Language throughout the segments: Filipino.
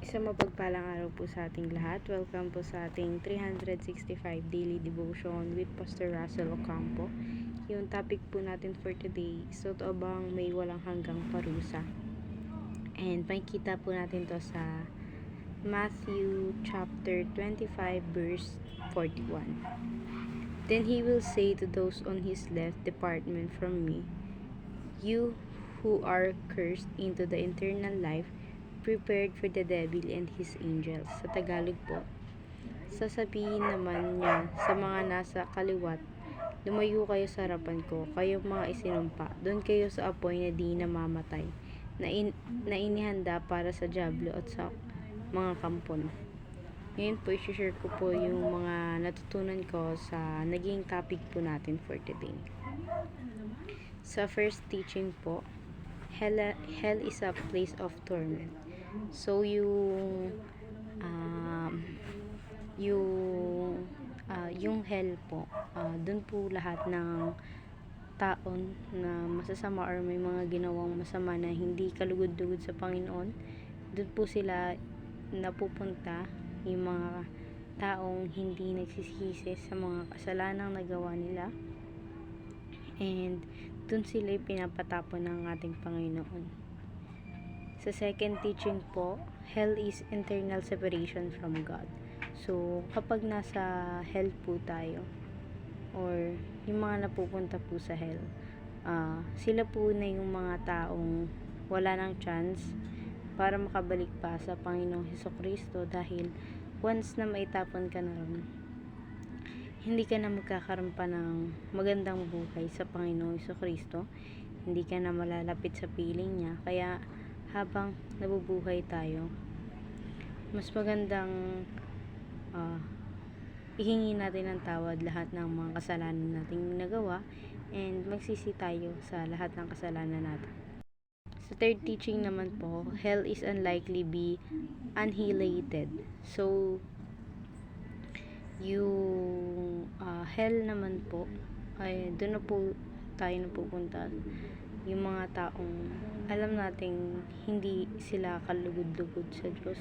Isang mapagpalang araw po sa ating lahat. Welcome po sa ating 365 Daily Devotion with Pastor Russell Ocampo. Yung topic po natin for today, so totoo bang may walang hanggang parusa? And makikita po natin to sa Matthew chapter 25 verse 41. Then he will say to those on his left, "Depart from me, you who are cursed, into the eternal life prepared for the devil and his angels." Sa Tagalog po, sasabihin naman niya sa mga nasa kaliwat, "Lumayo kayo sa harapan ko, kayong mga isinumpa. Doon kayo sa apoy na di namamatay, na inihanda para sa dyablo at sa mga kampon." Ngayon po, i-share ko po yung mga natutunan ko sa naging topic po natin for today. Sa first teaching po, hell is a place of torment. So, yung hell po, dun po lahat ng taon na masasama or may mga ginawang masama na hindi kalugod-lugod sa Panginoon, dun po sila napupunta, yung mga taong hindi nagsisisi sa mga kasalanang nagawa nila, and dun sila pinapatapon ng ating Panginoon. Sa second teaching po, hell is internal separation from God. So, kapag nasa hell po tayo, or yung mga napupunta po sa hell, sila po na yung mga taong wala ng chance para makabalik pa sa Panginoong Hesukristo, dahil once na maitapon ka na ron, hindi ka na magkakaroon pa ng magandang buhay sa Panginoong Hesukristo, hindi ka na malalapit sa piling niya. Kaya habang nabubuhay tayo, mas magandang ihingi natin ng tawad lahat ng mga kasalanan nating nagawa, and magsisi tayo sa lahat ng kasalanan natin. Sa third teaching naman po, hell is unlikely be annihilated. So, yung hell naman po, ay doon na po tayo napupunta. Yung mga taong alam nating hindi sila kalugod-lugod sa Diyos,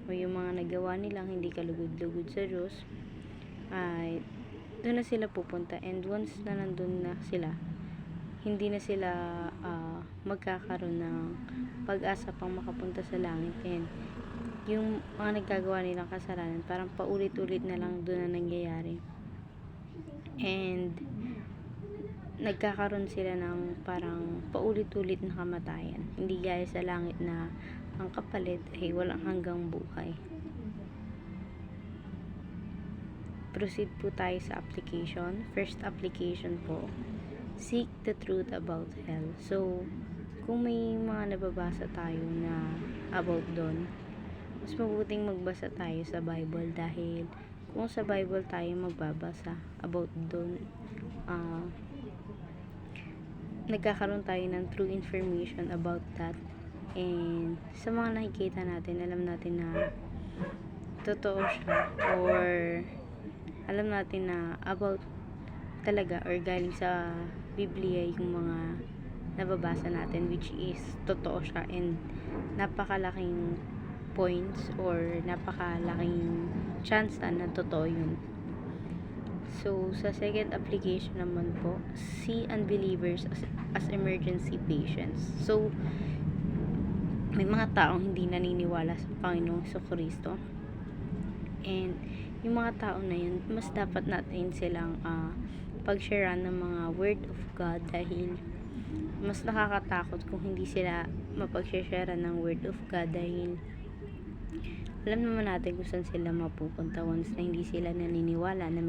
o yung mga nagawa nilang hindi kalugod-lugod sa Diyos, ay doon na sila pupunta. And once na nandun na sila, hindi na sila magkakaroon ng pag-asa pang makapunta sa langit. And yung mga nagagawa nilang kasalanan, parang paulit-ulit na lang doon na nangyayari, and nagkakaroon sila ng parang paulit-ulit na kamatayan. Hindi gaya sa langit na ang kapalit ay walang hanggang buhay. Proceed po tayo sa application. First application po, seek the truth about hell. So, kung may mga nababasa tayo na about doon, mas mabuting magbasa tayo sa Bible, dahil kung sa Bible tayo magbabasa about doon, nagkakaroon tayo ng true information about that. And sa mga nakikita natin, alam natin na totoo siya, or alam natin na about talaga, or galing sa Biblia yung mga nababasa natin, which is totoo siya, and napakalaking points or napakalaking chance na totoo yun. So, sa second application naman po, see unbelievers as emergency patients. So, may mga taong hindi naniniwala sa Panginoong Hesukristo, and yung mga tao na yun, mas dapat natin silang pag-sharean ng mga word of God, dahil mas nakakatakot kung hindi sila mapag-sharean ng word of God, dahil alam naman natin kung saan sila mapupunta once na hindi sila naniniwala na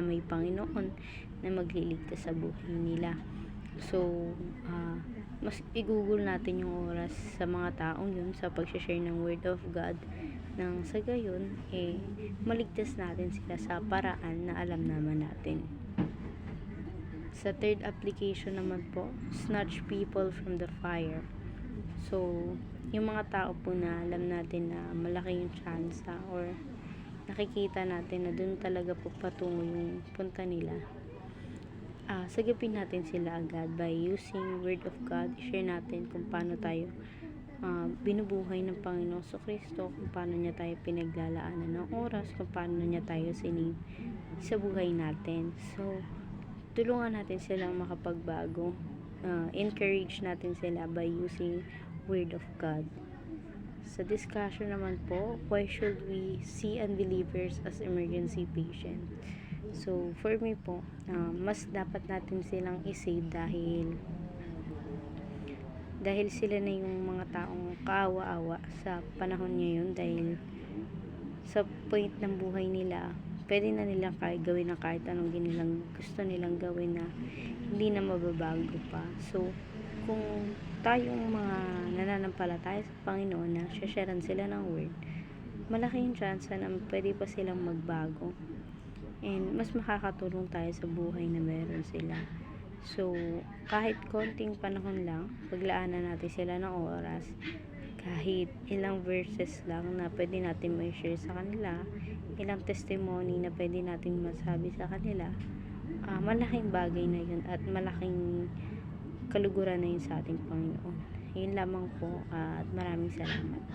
may Panginoon na magliligtas sa buhay nila. So, mas igugol natin yung oras sa mga taong yun sa pag-share ng word of God, nang sa gayon, maligtas natin sila sa paraan na alam naman natin. Sa third application naman po, snatch people from the fire. So, yung mga tao po na alam natin na malaki yung chance, or nakikita natin na dun talaga po patungo yung punta nila, sagapin natin sila agad by using word of God. Share natin kung paano tayo binubuhay ng Panginoong Kristo, kung paano niya tayo pinaglalaanan ng oras, kung paano niya tayo sinave sa buhay natin. So, tulungan natin silang makapagbago. Encourage natin sila by using Word of God. Sa discussion naman po, why should we see unbelievers as emergency patient? So, for me po, mas dapat natin silang isave dahil sila na yung mga taong kaawa-awa sa panahon ngayon, dahil sa point ng buhay nila, pwede na nilang gawin na kahit anong gusto nilang gawin na hindi na mababago pa. So, kung tayong mga nananampalataya sa Panginoon na sharean sila ng word, malaki yung chance na pwede pa silang magbago, and mas makakatulong tayo sa buhay na meron sila. So, kahit konting panahon lang, paglaanan natin sila ng oras, kahit ilang verses lang na pwede natin may share sa kanila, ilang testimony na pwede natin masabi sa kanila, malaking bagay na yun at malaking kaluguran na yun sa ating Panginoon. Yun lamang po, at maraming salamat.